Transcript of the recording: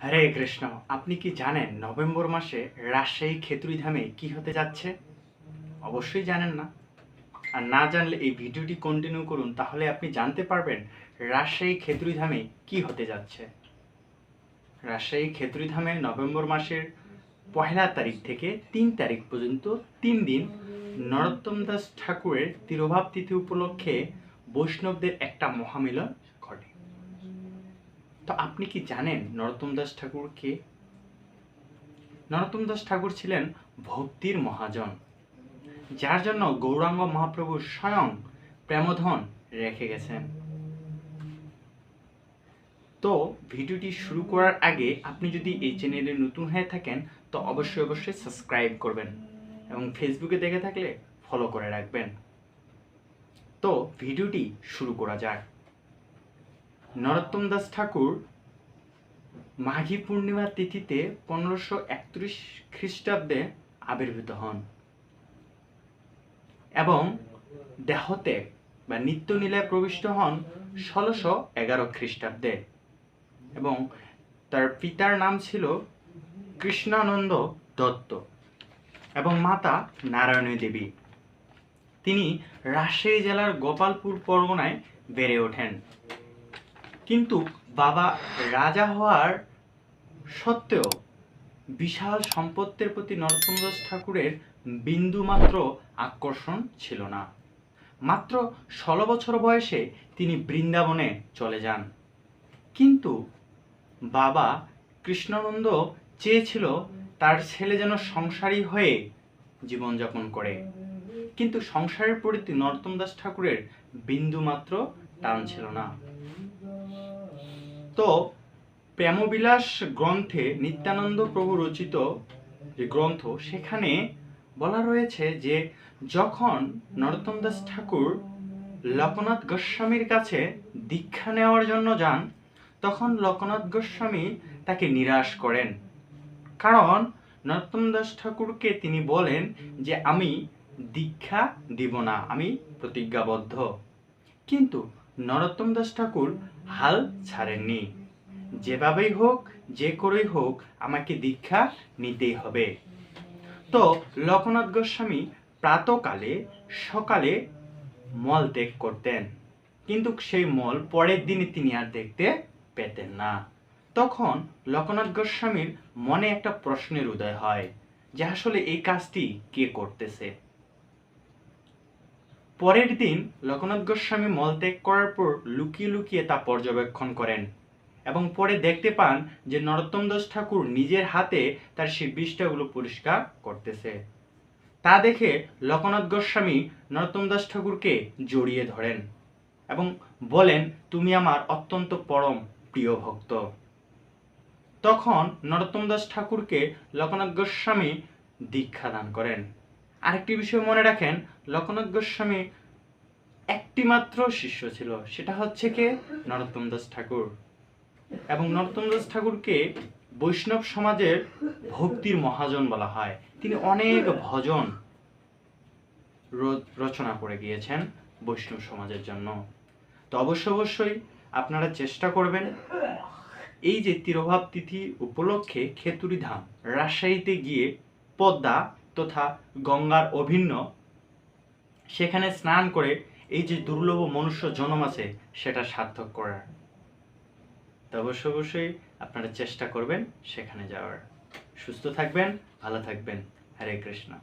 হরে কৃষ্ণ। আপনি কি জানেন নভেম্বর মাসে রাজশাহী খেতড়িধামে কি হতে যাচ্ছে? অবশ্যই জানেন না। আর না জানলে এই ভিডিওটি কন্টিনিউ করুন, তাহলে আপনি জানতে পারবেন রাজশাহী খেতড়িধামে কি হতে যাচ্ছে। রাজশাহী খেতড়িধামে নভেম্বর মাসের 1 তারিখ থেকে 3 তারিখ পর্যন্ত 3 দিন নরোত্তম দাস ঠাকুরের তিরোভাব তিথি উপলক্ষে বৈষ্ণবদের একটা মহামিলন ঘটে। তো আপনি কি জানেন নরোত্তম দাস ঠাকুর কে? নরোত্তম দাস ঠাকুর ছিলেন ভক্তির মহাজন, যার জন্য গৌরাঙ্গ মহাপ্রভু স্বয়ং প্রেমধন রেখে গেছেন। তো ভিডিওটি শুরু করার আগে আপনি যদি এই চ্যানেলে নতুন হয়ে থাকেন তো অবশ্যই সাবস্ক্রাইব করবেন এবং ফেসবুকে দেখে থাকলে ফলো করে রাখবেন। তো ভিডিওটি শুরু করা যাক। নরোত্তম দাস ঠাকুর মাঘী পূর্ণিমা তিথিতে 1531 খ্রিস্টাব্দে আবির্ভূত হন এবং দেহত্যাগ বা নিত্যলীলায় প্রবিষ্ট হন 1611 খ্রিস্টাব্দে এবং তার পিতার নাম ছিল কৃষ্ণানন্দ দত্ত এবং মাতা নারায়ণী দেবী। তিনি রাজশাহী জেলার গোপালপুর পরগনায় বেড়ে ওঠেন, কিন্তু বাবা রাজা হওয়ার সত্ত্বেও বিশাল সম্পত্তির প্রতি নরোত্তম দাস ঠাকুরের বিন্দুমাত্র আকর্ষণ ছিল না। মাত্র 16 বছর বয়সে তিনি বৃন্দাবনে চলে যান, কিন্তু বাবা কৃষ্ণানন্দ চেয়েছিল তার ছেলে যেন সংসারী হয়ে জীবনযাপন করে, কিন্তু সংসারের প্রতি নরোত্তম দাস ঠাকুরের বিন্দুমাত্র টান ছিল না। তো প্রেমবিলাস গ্রন্থে নিত্যানন্দ প্রভু রচিত যে গ্রন্থ, সেখানে বলা রয়েছে যে যখন নরোত্তম দাস ঠাকুর লোকনাথ গোস্বামীর কাছে দীক্ষা নেওয়ার জন্য যান, তখন লোকনাথ গোস্বামী তাকে নিরাশ করেন, কারণ নরোত্তম দাস ঠাকুরকে তিনি বলেন যে আমি দীক্ষা দিব না, আমি প্রতিজ্ঞাবদ্ধ। কিন্তু নরোত্তম দাস ঠাকুর হাল ছাড়েননি, যেভাবেই হোক যে করেই হোক আমাকে দীক্ষা নিতেই হবে। তো লোকনাথ গোস্বামী প্রাতকালে সকালে মল ত্যাগ করতেন, কিন্তু সেই মল পরের দিনে তিনি আর দেখতে পেতেন না। তখন লোকনাথ গোস্বামীর মনে একটা প্রশ্নের উদয় হয় যে আসলে এই কাজটি কে করতেছে। পরের দিন লোকনাথ গোস্বামী মল ত্যাগ করার পর লুকিয়ে লুকিয়ে তা পর্যবেক্ষণ করেন এবং পরে দেখতে পান যে নরোত্তম দাস ঠাকুর নিজের হাতে তার সেই বিষ্ঠাগুলো পরিষ্কার করতেছে। তা দেখে লোকনাথ গোস্বামী নরোত্তম দাস ঠাকুরকে জড়িয়ে ধরেন এবং বলেন, তুমি আমার অত্যন্ত পরম প্রিয় ভক্ত। তখন নরোত্তম দাস ঠাকুরকে লোকনাথ গোস্বামী দীক্ষা দান করেন। আরেকটি বিষয় মনে রাখেন, লোকনাথ গোস্বামী একটি মাত্র শিষ্য ছিল, সেটা হচ্ছে কে? নরোত্তম দাস ঠাকুর। এবং নরোত্তম দাস ঠাকুরকে বৈষ্ণব সমাজের ভক্তির মহাজন বলা হয়। তিনি অনেক ভজন রচনা করে গিয়েছেন বৈষ্ণব সমাজের জন্য। তো অবশ্যই আপনারা চেষ্টা করবেন এই যে তিরোভাব তিথি উপলক্ষে খেতড়িধাম রাজশাহীতে গিয়ে পদ্মা তথা গঙ্গার অভিন্ন সেখানে স্নান করে এই যে দুর্লভ মনুষ্য জন্ম আছে সেটা সার্থক করার। তো অবশ্যই আপনারা চেষ্টা করবেন সেখানে যাওয়ার। সুস্থ থাকবেন, ভালো থাকবেন। হরে কৃষ্ণ।